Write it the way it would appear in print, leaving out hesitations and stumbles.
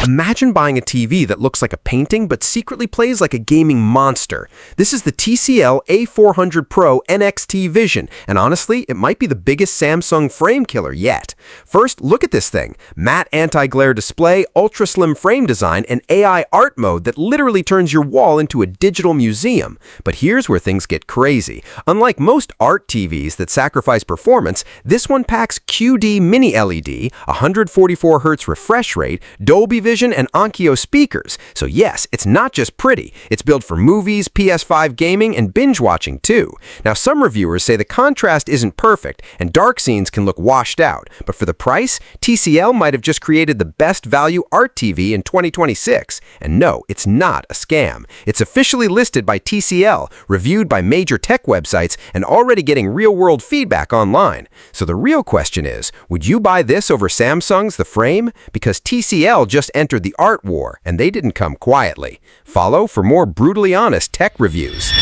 Imagine buying a TV that looks like a painting but secretly plays like a gaming monster. This is the TCL A400 Pro NXTVISION, and honestly, it might be the biggest Samsung frame killer yet. First, look at this thing. Matte anti-glare display, ultra-slim frame design, and AI art mode that literally turns your wall into a digital museum. But here's where things get crazy. Unlike most art TVs that sacrifice performance, this one packs QD Mini LED, 144Hz refresh rate, Dolby Vision, and ONKYO speakers. So yes, it's not just pretty. It's built for movies, PS5 gaming, and binge watching too. Now, some reviewers say the contrast isn't perfect, and dark scenes can look washed out. But for the price, TCL might have just created the best value art TV in 2026. And no, it's not a scam. It's officially listed by TCL, reviewed by major tech websites, and already getting real-world feedback online. So the real question is, would you buy this over Samsung's The Frame? Because TCL just entered the art war, and they didn't come quietly. Follow for more brutally honest tech reviews.